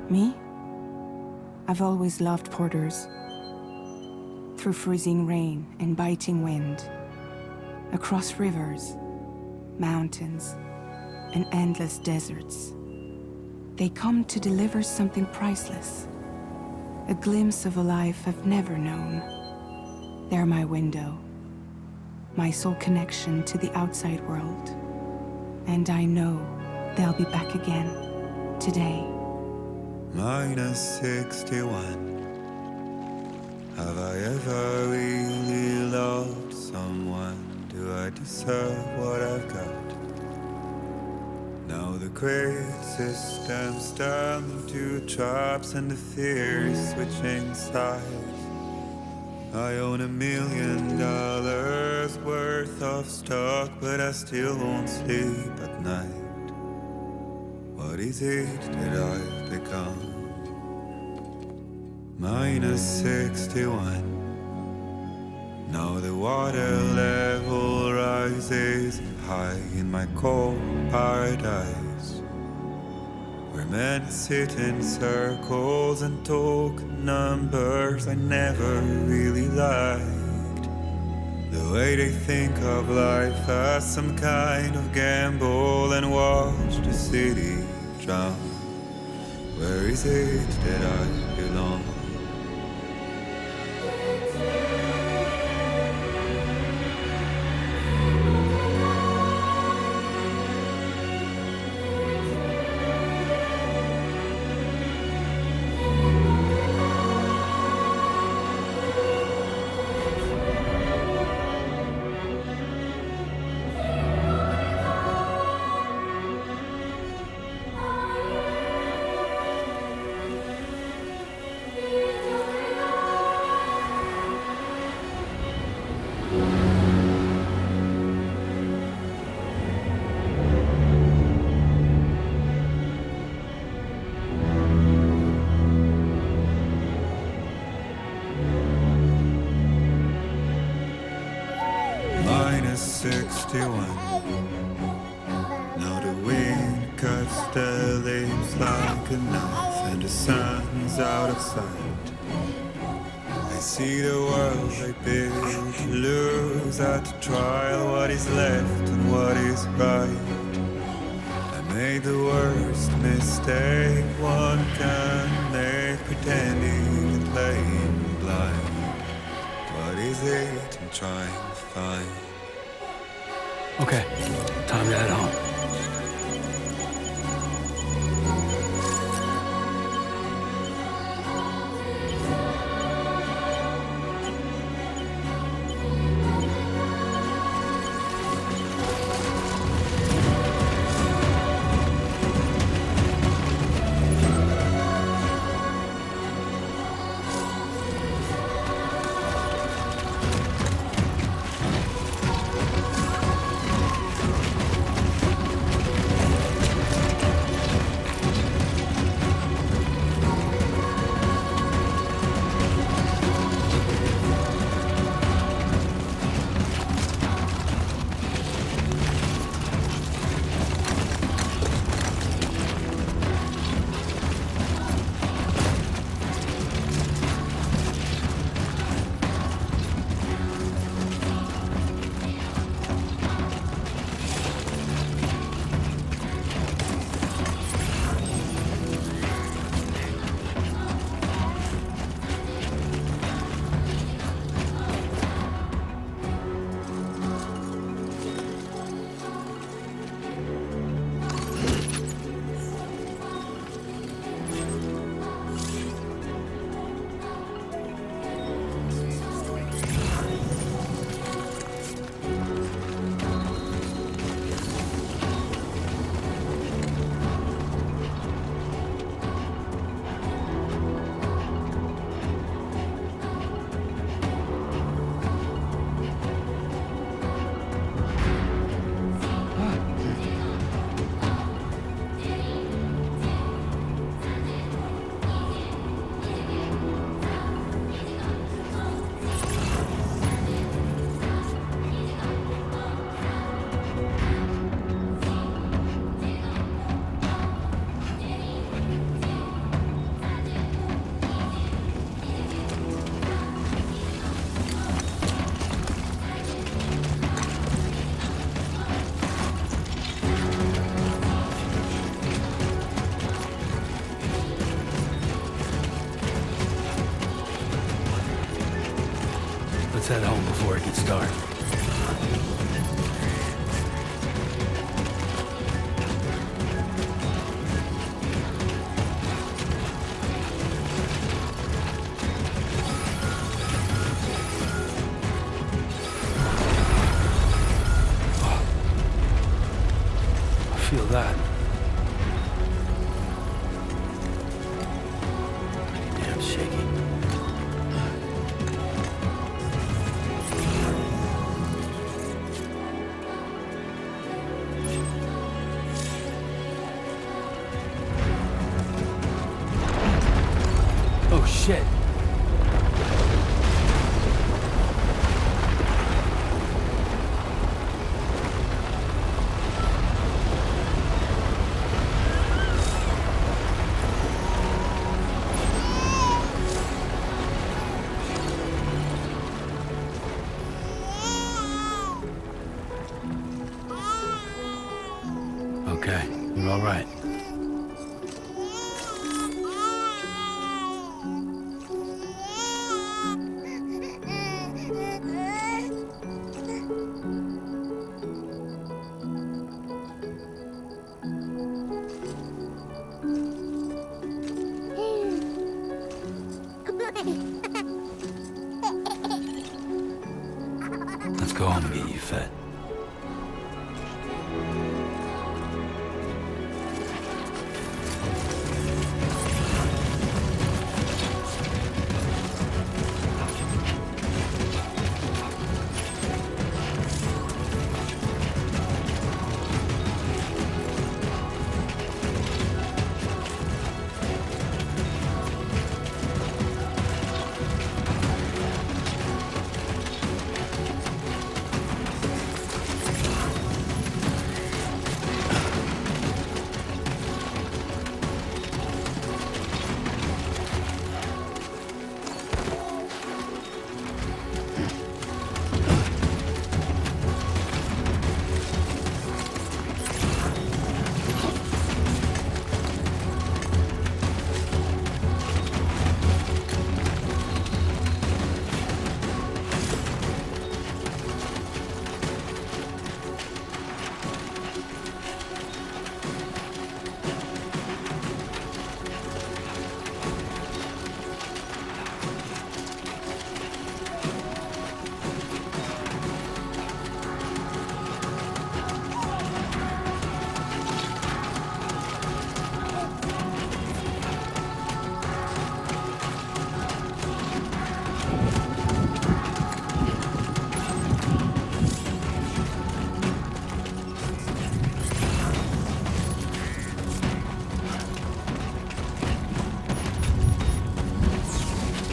Me? I've always loved porters. Through freezing rain and biting wind, across rivers, mountains, and endless deserts. They come to deliver something priceless, a glimpse of a life I've never known. They're my window, my sole connection to the outside world. And I know they'll be back again, today. Minus 61. Have I ever really loved someone? Do I deserve what I've got? Now the great systems turn into traps and the fear is switching sides. I own $1 million worth of stock, but I still won't sleep at night. What is it that I've become? Minus 61. Now the water level rises high in my cold paradise, where men sit in circles and talk numbers I never really liked. The way they think of life as some kind of gamble and watch the city drown. Where is it that I belong? Minus 61. Now the wind cuts the leaves like a knife and the sun's out of sight. I see the world I built lose at the trial what is left and what is right. I made the worst mistake one can make, pretending and playing blind. What is it I'm trying to find? Okay, time to head home. Let's head home before it gets dark. I feel that. Damn shaky. Oh shit. Okay, you're all right. Let's go home and get you fed.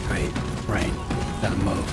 Great. Rain. Gotta move.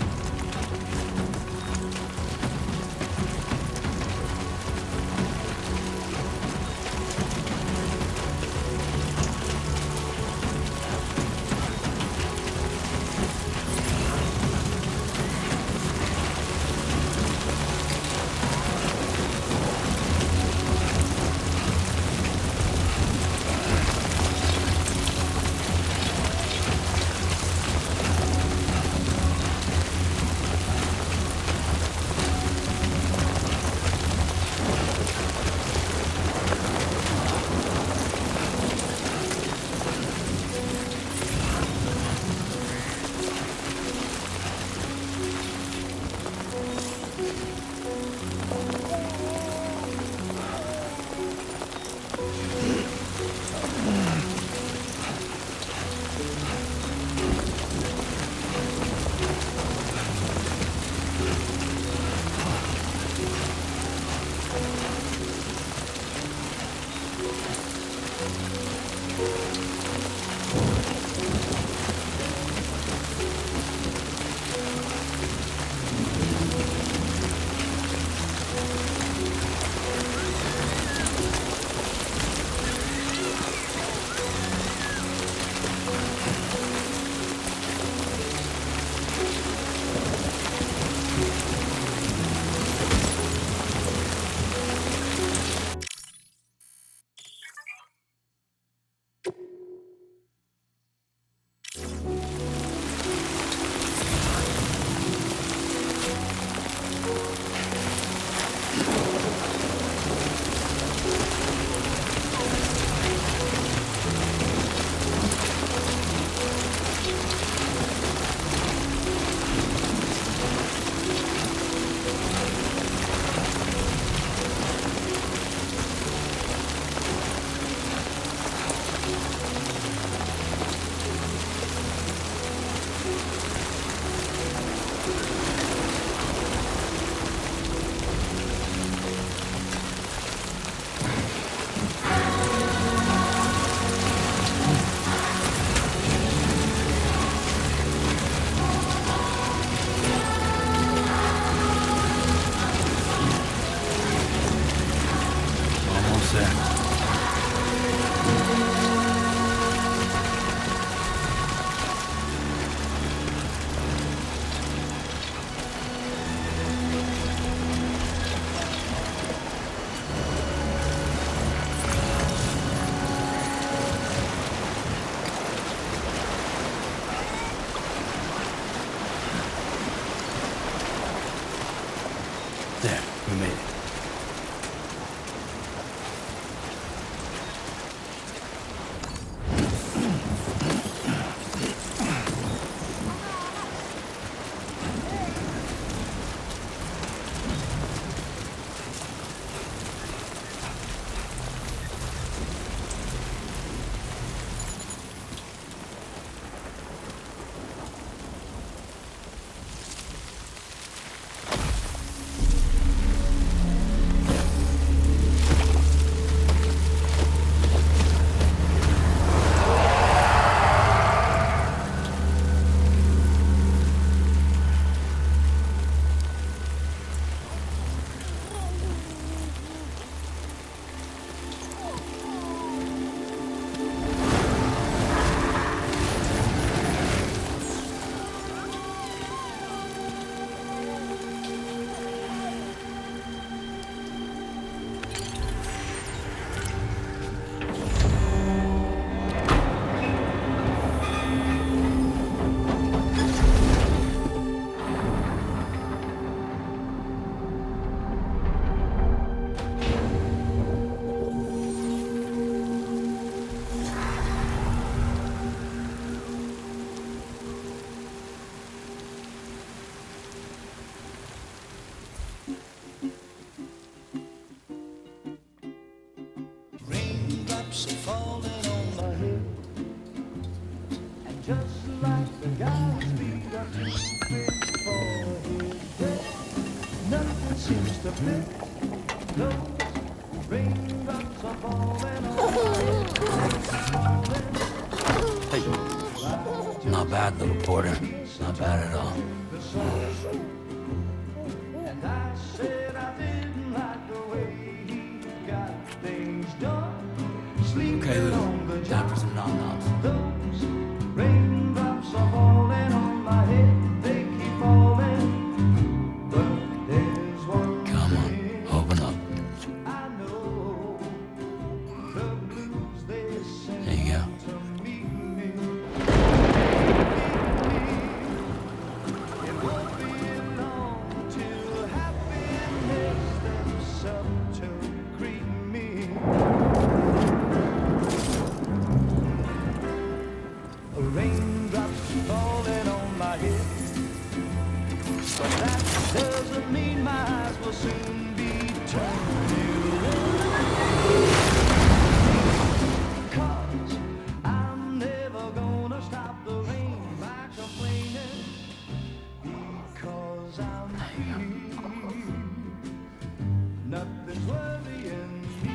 there. There, we made it. Raindrops are falling on my head, and just like the guy's feet are too big for his head, nothing seems to fit. Those raindrops are falling on my head. Hey, not bad, little porter. Not bad at all. And I said I didn't like the way he got things done. Okay, Lou. Time for some nom-noms. Those raindrops are falling on my head. They keep falling. But there's one Come on, thing open up. I know. The blues they send There you go. to meet me. It won't be long till happiness steps up to greet me. Raindrops falling on my head, but that doesn't mean my eyes will soon be turning red. 'Cause I'm never gonna stop the rain by complaining, because I'm free. Nothing's worrying me.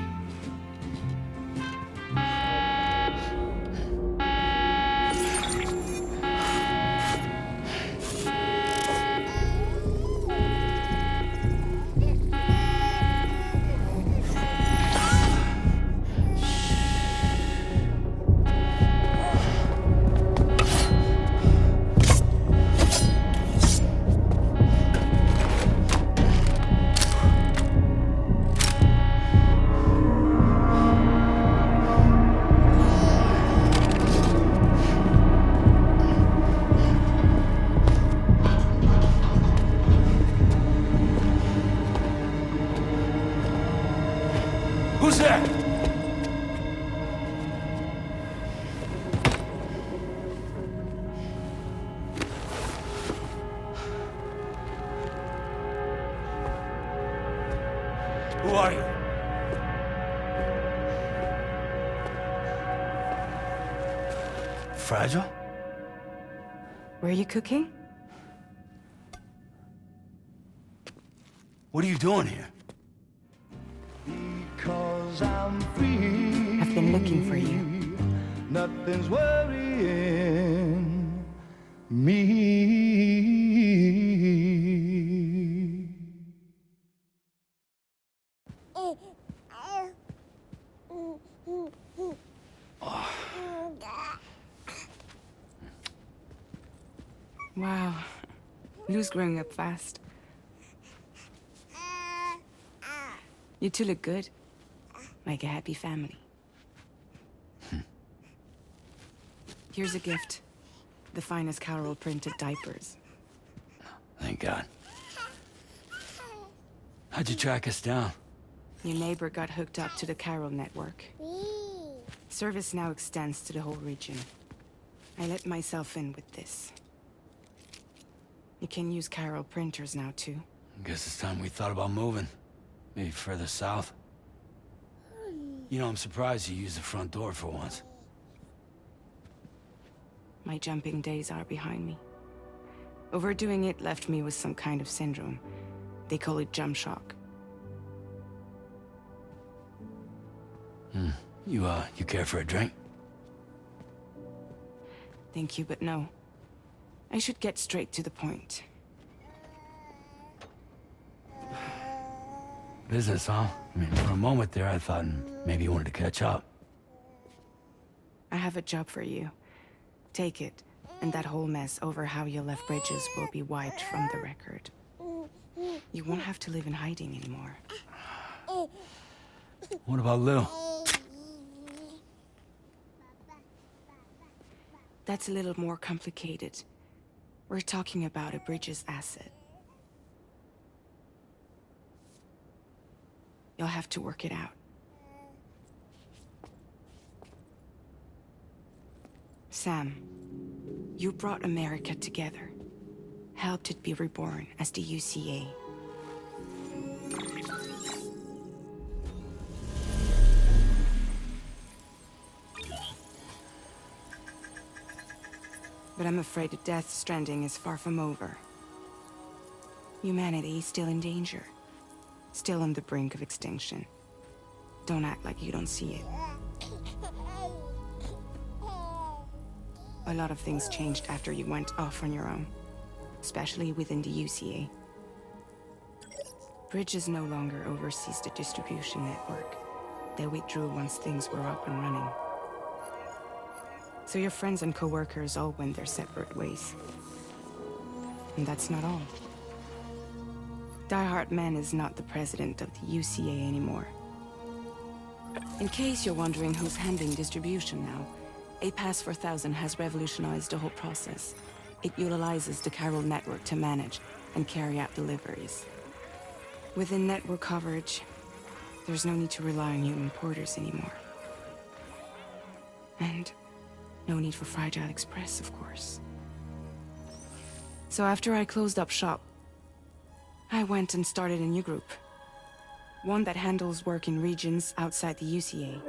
Who's there? Who are you? Fragile? Were you cooking? What are you doing here? Because I'm free. I've been looking for you. Nothing's worrying me. Wow. Lou's growing up fast. You two look good. Like a happy family. Here's a gift. The finest Carol printed diapers. Thank God. How'd you track us down? Your neighbor got hooked up to the Carol network. Service now extends to the whole region. I let myself in with this. You can use Carol printers now, too. Guess it's time we thought about moving. Maybe further south. You know, I'm surprised you used the front door for once. My jumping days are behind me. Overdoing it left me with some kind of syndrome. They call it jump shock. You care for a drink? Thank you, but no. I should get straight to the point. Business, huh? I mean, for a moment there, I thought maybe you wanted to catch up. I have a job for you. Take it, and that whole mess over how you left Bridges will be wiped from the record. You won't have to live in hiding anymore. What about Lou? That's a little more complicated. We're talking about a Bridges asset. You'll have to work it out. Sam, you brought America together. Helped it be reborn as the UCA. But I'm afraid the death Stranding is far from over. Humanity is still in danger. Still on the brink of extinction. Don't act like you don't see it. A lot of things changed after you went off on your own. Especially within the UCA. Bridges no longer oversees the distribution network. They withdrew once things were up and running. So your friends and co-workers all went their separate ways. And that's not all. Die Hard Man is not the president of the UCA anymore. In case you're wondering who's handling distribution now, A Pass 4000 has revolutionized the whole process. It utilizes the Carol network to manage and carry out deliveries. Within network coverage, there's no need to rely on human porters anymore. And no need for Fragile Express, of course. So after I closed up shop, I went and started a new group. One that handles work in regions outside the UCA.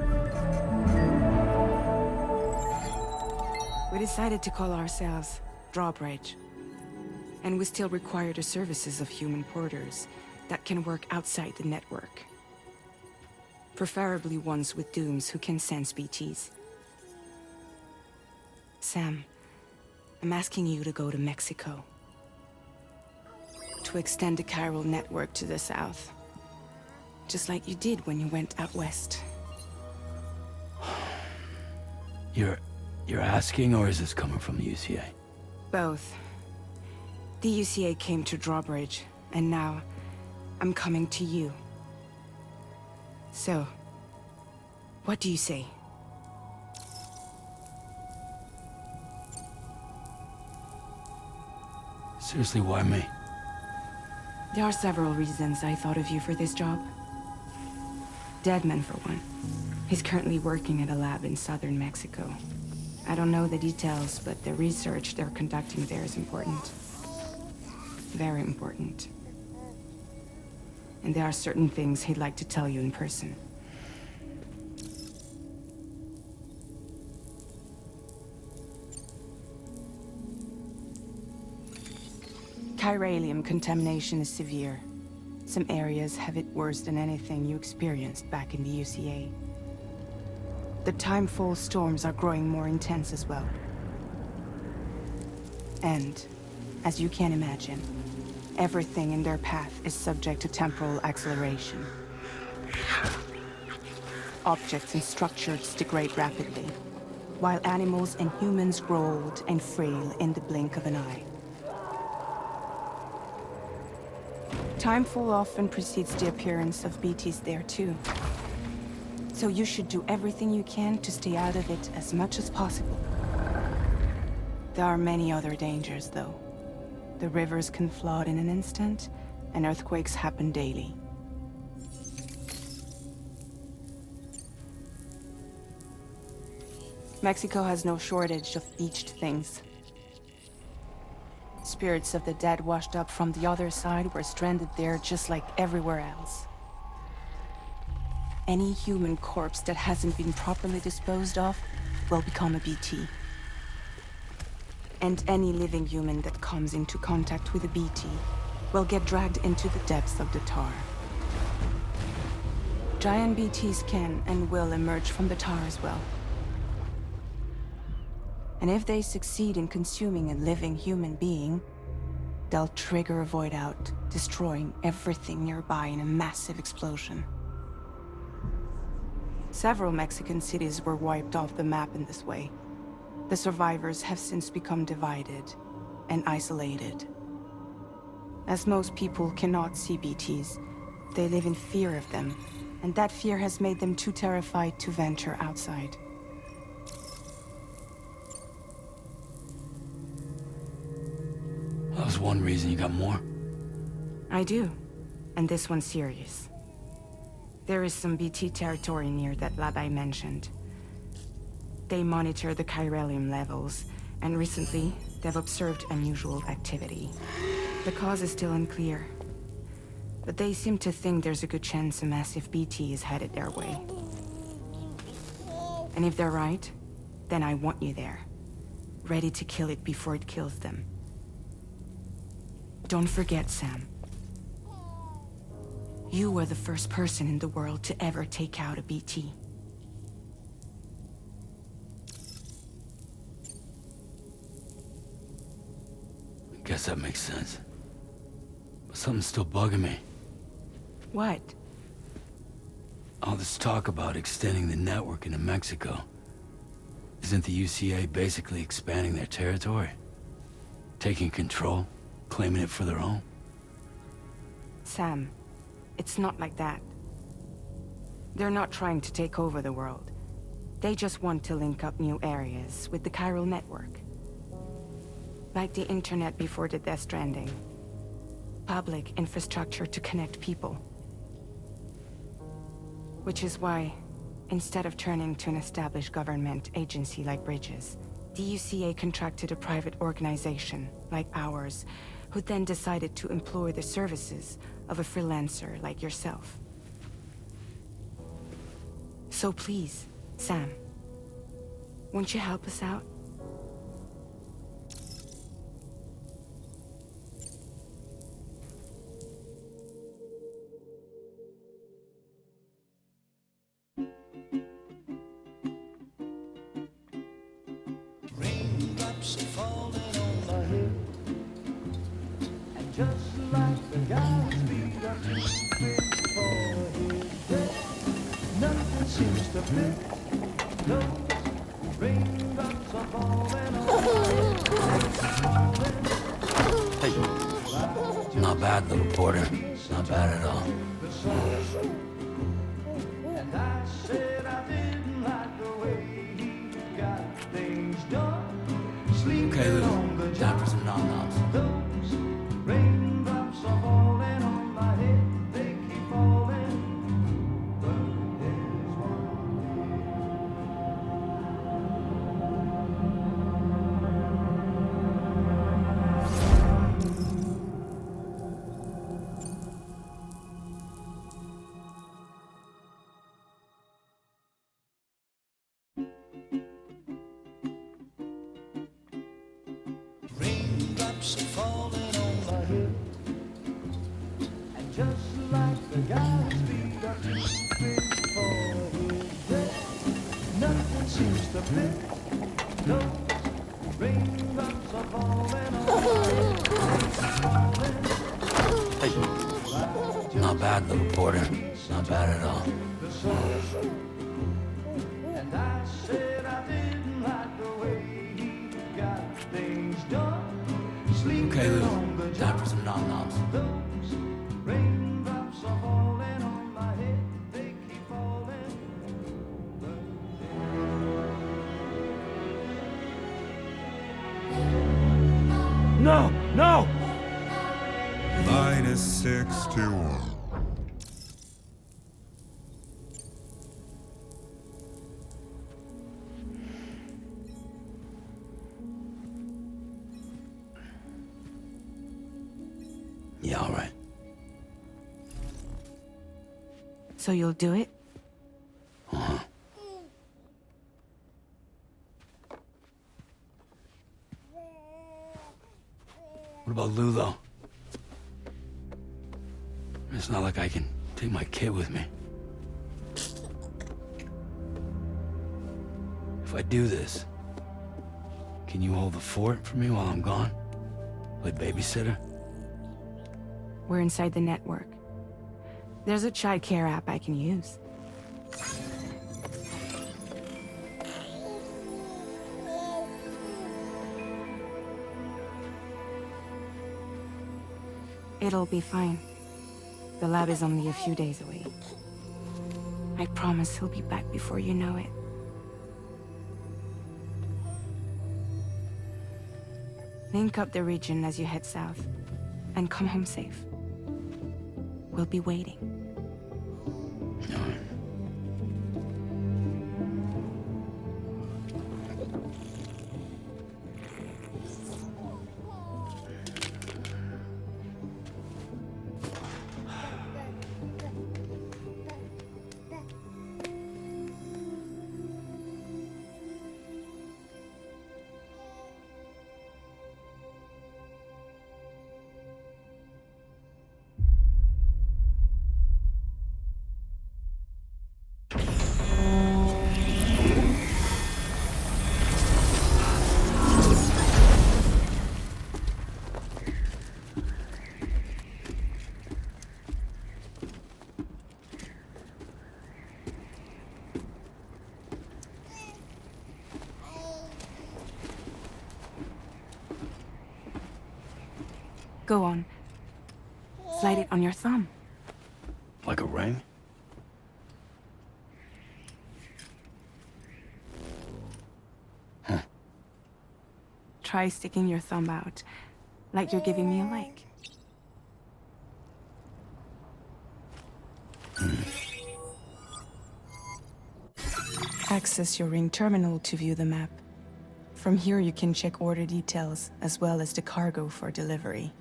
We decided to call ourselves Drawbridge. And we still require the services of human porters that can work outside the network. Preferably ones with dooms who can sense BTs. Sam, I'm asking you to go to Mexico. To extend the Carol network to the south. Just like you did when you went out west. You're asking, or is this coming from the UCA? Both. The UCA came to Drawbridge, and now I'm coming to you. So, what do you say? Seriously, why me? There are several reasons I thought of you for this job. Deadman, for one. He's currently working at a lab in southern Mexico. I don't know the details, but the research they're conducting there is important. Very important. And there are certain things he'd like to tell you in person. Chiralium contamination is severe. Some areas have it worse than anything you experienced back in the UCA. The timefall storms are growing more intense as well. And, as you can imagine, everything in their path is subject to temporal acceleration. Objects and structures degrade rapidly, while animals and humans grow old and frail in the blink of an eye. Timefall often precedes the appearance of BTs there too. So you should do everything you can to stay out of it as much as possible. There are many other dangers, though. The rivers can flood in an instant, and earthquakes happen daily. Mexico has no shortage of beached things. Spirits of the dead washed up from the other side were stranded there just like everywhere else. Any human corpse that hasn't been properly disposed of will become a BT. And any living human that comes into contact with a BT will get dragged into the depths of the tar. Giant BTs can and will emerge from the tar as well. And if they succeed in consuming a living human being, they'll trigger a void out, destroying everything nearby in a massive explosion. Several Mexican cities were wiped off the map in this way. The survivors have since become divided and isolated. As most people cannot see BTs, they live in fear of them, and that fear has made them too terrified to venture outside. That was one reason you got more. I do, and this one's serious. There is some BT territory near that lab I mentioned. They monitor the chiralium levels, and recently, they've observed unusual activity. The cause is still unclear, but they seem to think there's a good chance a massive BT is headed their way. And if they're right, then I want you there, ready to kill it before it kills them. Don't forget, Sam. You were the first person in the world to ever take out a BT. I guess that makes sense. But something's still bugging me. What? All this talk about extending the network into Mexico. Isn't the UCA basically expanding their territory? Taking control? Claiming it for their own? Sam, it's not like that. They're not trying to take over the world. They just want to link up new areas with the chiral network. Like the internet before the Death Stranding. Public infrastructure to connect people. Which is why, instead of turning to an established government agency like Bridges, the UCA contracted a private organization, like ours, who then decided to employ the services of a freelancer like yourself. So please, Sam, won't you help us out? Raindrops are falling on my head, and just like the guy's feet are too big for his head, nothing seems to fit. Those raindrops are falling on my head. Hey. Not bad, little Porter. Not bad at all. And I said I didn't like the way he got things done. Okay, Lou. Time for some nom-noms. Those raindrops are falling on my head. They keep falling. But there's raindrops are falling on my head, and just like the guy's feet are too big for his head, nothing seems to fit. Those raindrops are falling on my head. Hey. Not bad, little Porter. Not bad at all. And I said I didn't like the way he got things done. Okay, Lou. Time for some nom-noms. Those raindrops No! No! Minus 61. Yeah, all right. So you'll do it? Uh-huh. What about Lou, though? It's not like I can take my kid with me. If I do this, can you hold the fort for me while I'm gone? Play babysitter? We're inside the network. There's a child care app I can use. It'll be fine. The lab is only a few days away. I promise he'll be back before you know it. Link up the region as you head south, and come home safe. We'll be waiting. All right. Go on. Slide it on your thumb. Like a ring? Huh. Try sticking your thumb out, like you're giving me a like. Access your ring terminal to view the map. From here you can check order details, as well as the cargo for delivery.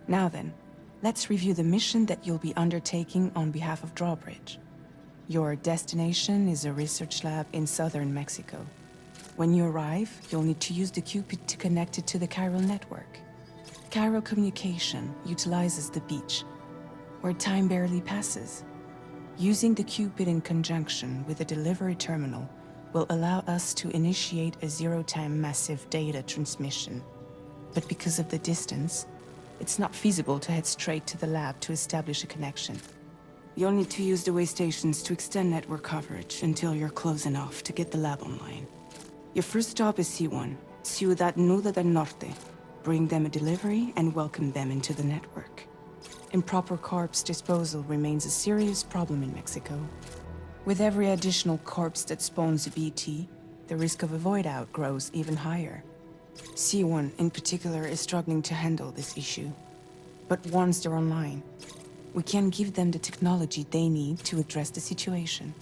Now then, let's review the mission that you'll be undertaking on behalf of Drawbridge. Your destination is a research lab in southern Mexico. When you arrive, you'll need to use the Cupid to connect it to the chiral network. Chiral communication utilizes the beach, where time barely passes. Using the Cupid in conjunction with the delivery terminal will allow us to initiate a zero-time massive data transmission. But because of the distance, it's not feasible to head straight to the lab to establish a connection. You'll need to use the way stations to extend network coverage until you're close enough to get the lab online. Your first stop is C1, Ciudad Nuda del Norte. Bring them a delivery and welcome them into the network. Improper corpse disposal remains a serious problem in Mexico. With every additional corpse that spawns a BT, the risk of a void out grows even higher. C1 in particular is struggling to handle this issue. But once they're online, we can give them the technology they need to address the situation.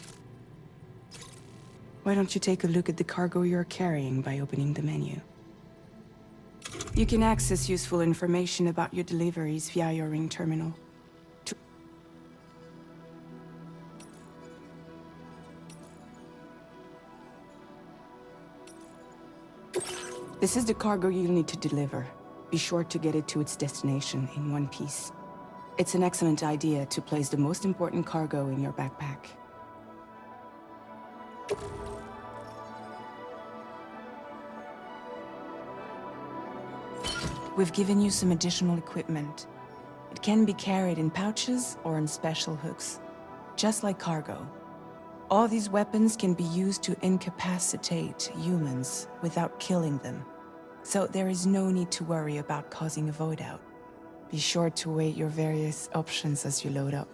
Why don't you take a look at the cargo you're carrying by opening the menu? You can access useful information about your deliveries via your ring terminal. This is the cargo you'll need to deliver. Be sure to get it to its destination in one piece. It's an excellent idea to place the most important cargo in your backpack. We've given you some additional equipment. It can be carried in pouches or in special hooks, just like cargo. All these weapons can be used to incapacitate humans without killing them. So there is no need to worry about causing a void out. Be sure to weigh your various options as you load up.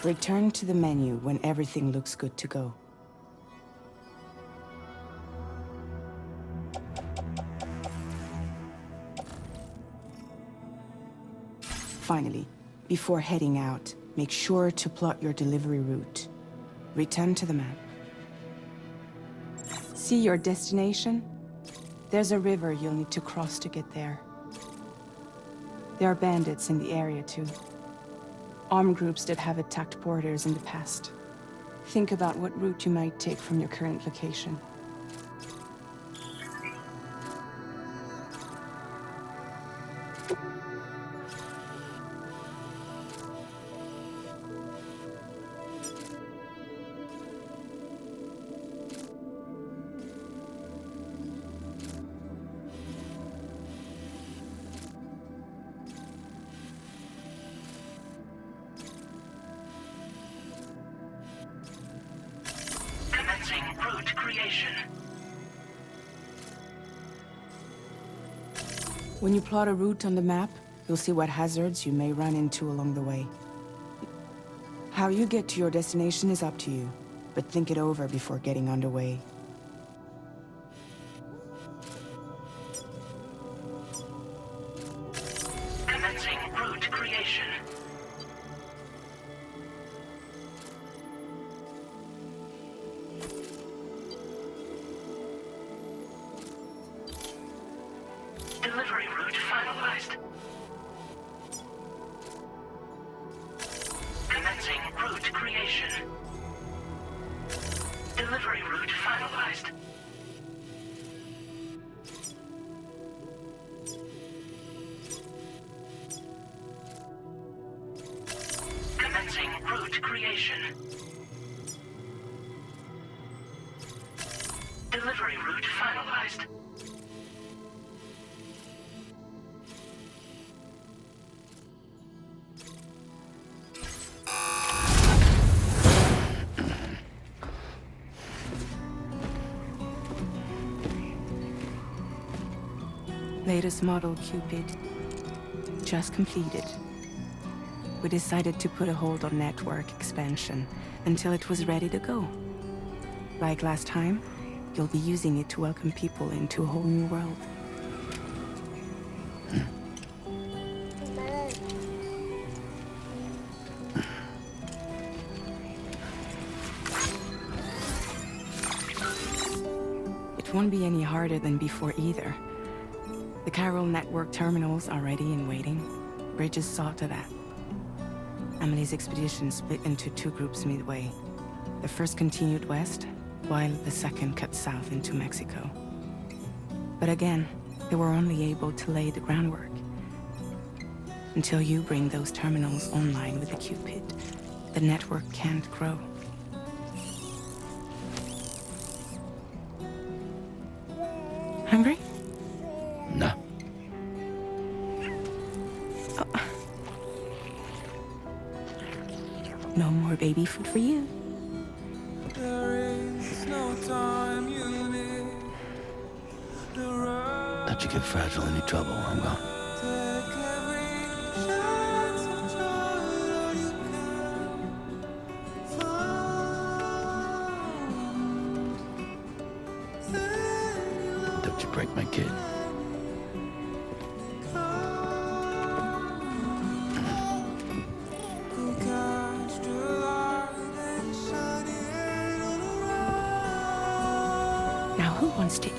Return to the menu when everything looks good to go. Finally, before heading out, make sure to plot your delivery route. Return to the map. See your destination? There's a river you'll need to cross to get there. There are bandits in the area too. Armed groups that have attacked borders in the past. Think about what route you might take from your current location. Route creation. When you plot a route on the map, you'll see what hazards you may run into along the way. How you get to your destination is up to you, but think it over before getting underway. Commencing route creation. Delivery route finalized. Commencing route creation. Delivery route finalized. Commencing route creation. Delivery route finalized. Latest model Cupid. Just completed. We decided to put a hold on network expansion until it was ready to go. Like last time, you'll be using it to welcome people into a whole new world. It won't be any harder than before either. The Chiral network terminals are ready and waiting. Bridges saw to that. Emily's expedition split into two groups midway. The first continued west, while the second cut south into Mexico. But again, they were only able to lay the groundwork. Until you bring those terminals online with the Cupid, the network can't grow. Hungry? No. No more baby food for you. Don't you get fragile any trouble, I'm gone. Don't you break my kid. Now who wants to eat?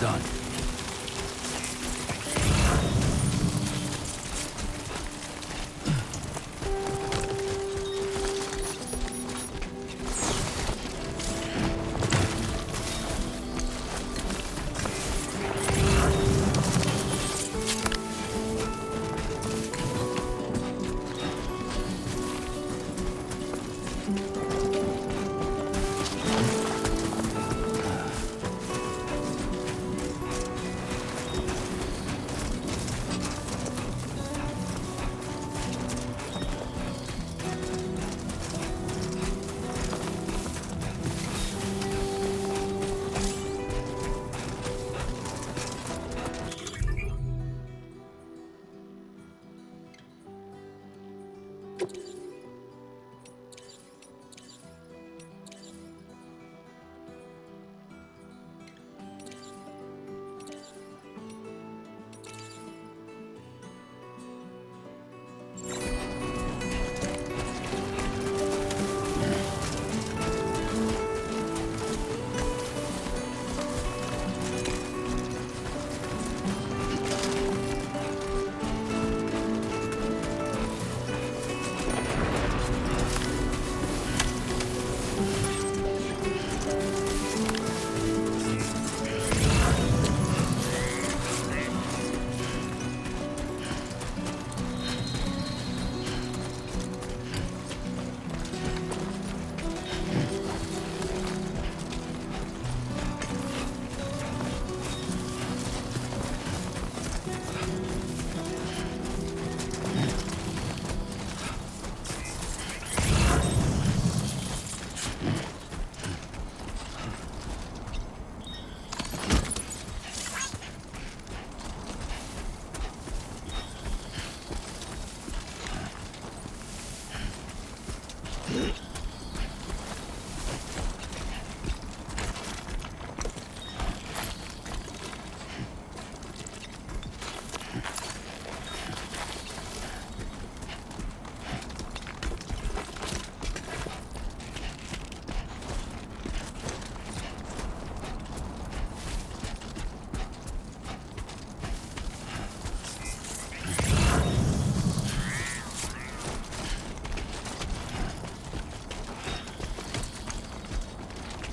done.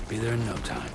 Be there in no time.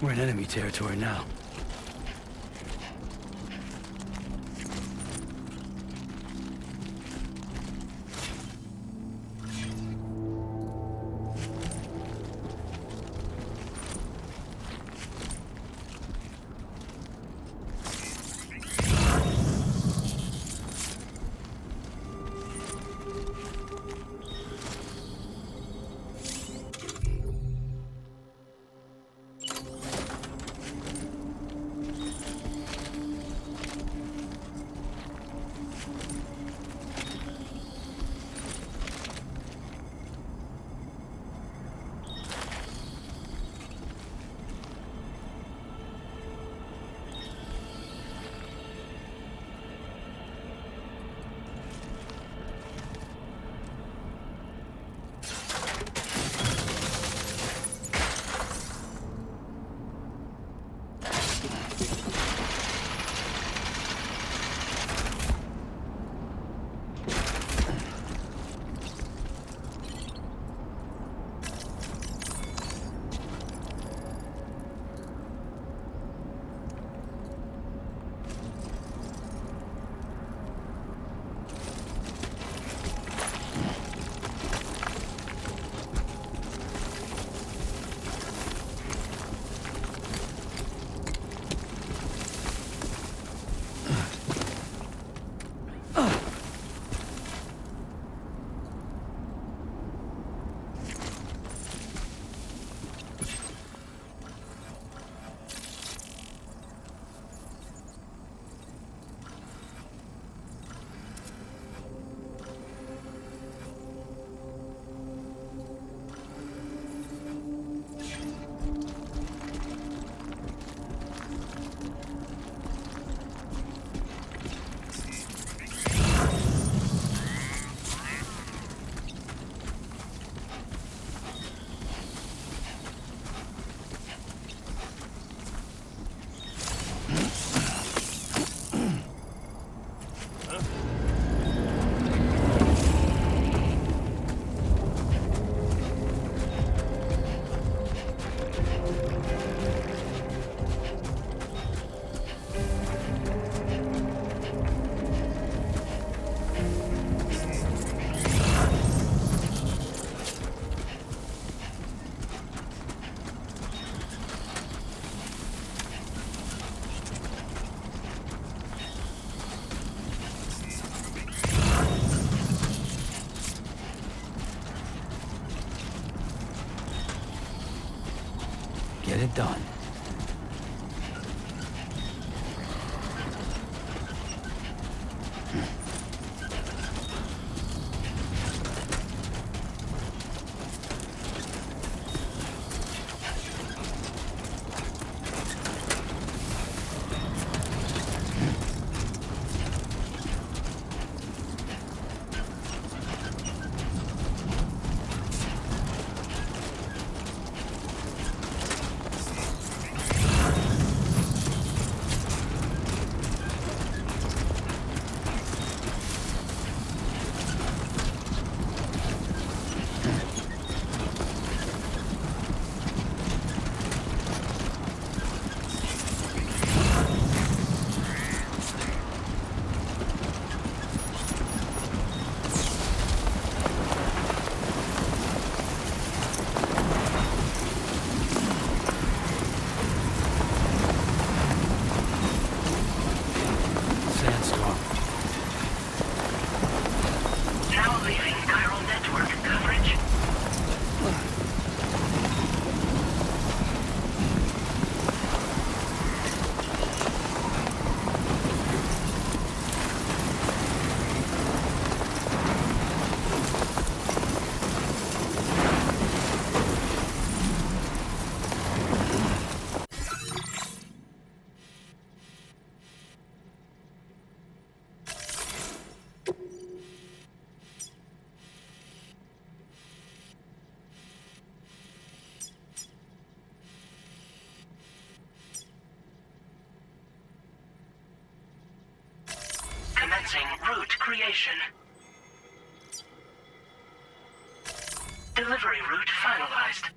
We're in enemy territory now. it done. Sandstorm. Now leaving chiral network coverage. Commencing route creation. Delivery route finalized.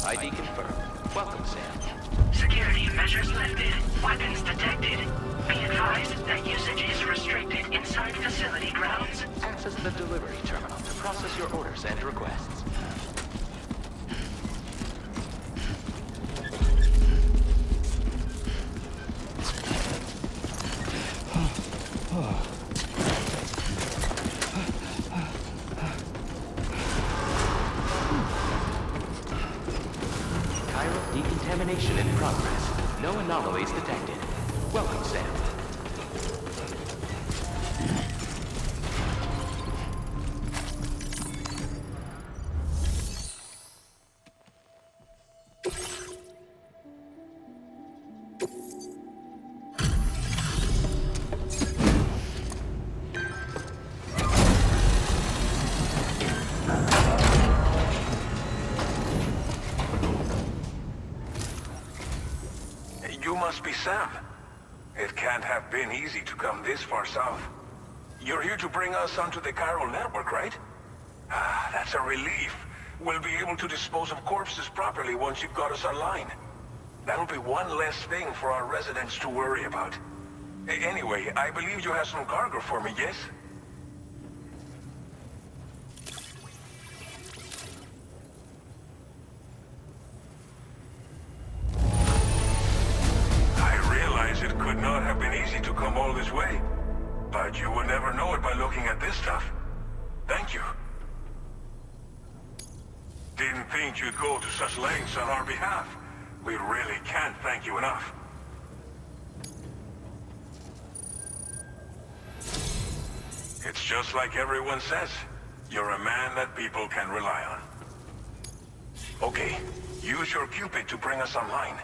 ID confirmed. Welcome, Sam. Security measures lifted. Weapons detected. Be advised that usage is restricted inside facility grounds. Access the delivery terminal to process your orders and requests. Decontamination in progress. No anomalies detected. Welcome, Sam. You must be Sam. It can't have been easy to come this far south. You're here to bring us onto the chiral network, right? Ah, that's a relief. We'll be able to dispose of corpses properly once you've got us online. That'll be one less thing for our residents to worry about. Anyway, I believe you have some cargo for me, yes? It could not have been easy to come all this way. But you would never know it by looking at this stuff. Thank you. Didn't think you'd go to such lengths on our behalf. We really can't thank you enough. It's just like everyone says. You're a man that people can rely on. Okay, use your Cupid to bring us online.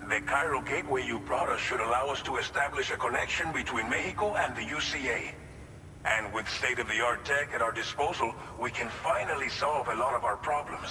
The chiral gateway you brought us should allow us to establish a connection between Mexico and the UCA. And with state-of-the-art tech at our disposal, we can finally solve a lot of our problems.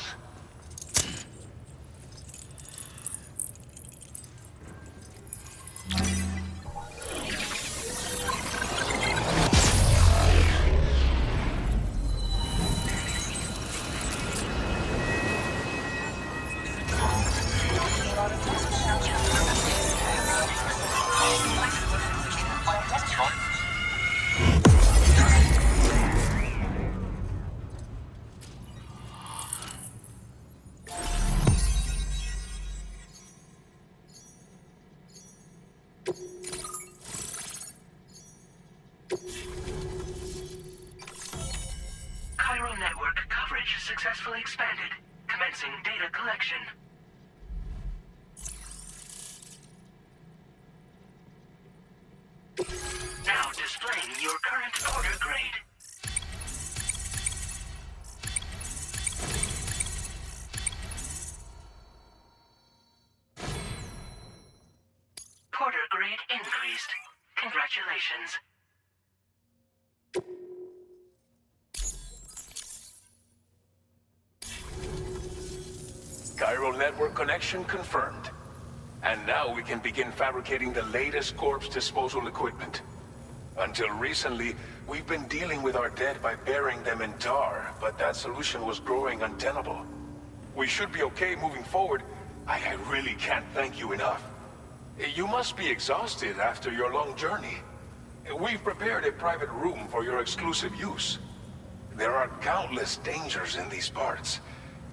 Chiral network coverage successfully expanded. Commencing data collection. Now displaying your current order grade. Porter grade increased. Congratulations. Congratulations. Chiral network connection confirmed. And now we can begin fabricating the latest corpse disposal equipment. Until recently, we've been dealing with our dead by burying them in tar, but that solution was growing untenable. We should be okay moving forward. I really can't thank you enough. You must be exhausted after your long journey. We've prepared a private room for your exclusive use. There are countless dangers in these parts.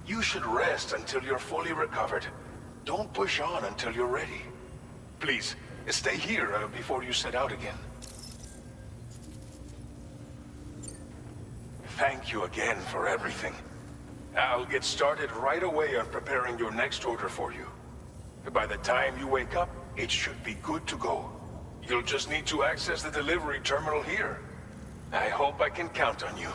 You should rest until you're fully recovered. Don't push on until you're ready. Please, stay here before you set out again. Thank you again for everything. I'll get started right away on preparing your next order for you. By the time you wake up, it should be good to go. You'll just need to access the delivery terminal here. I hope I can count on you.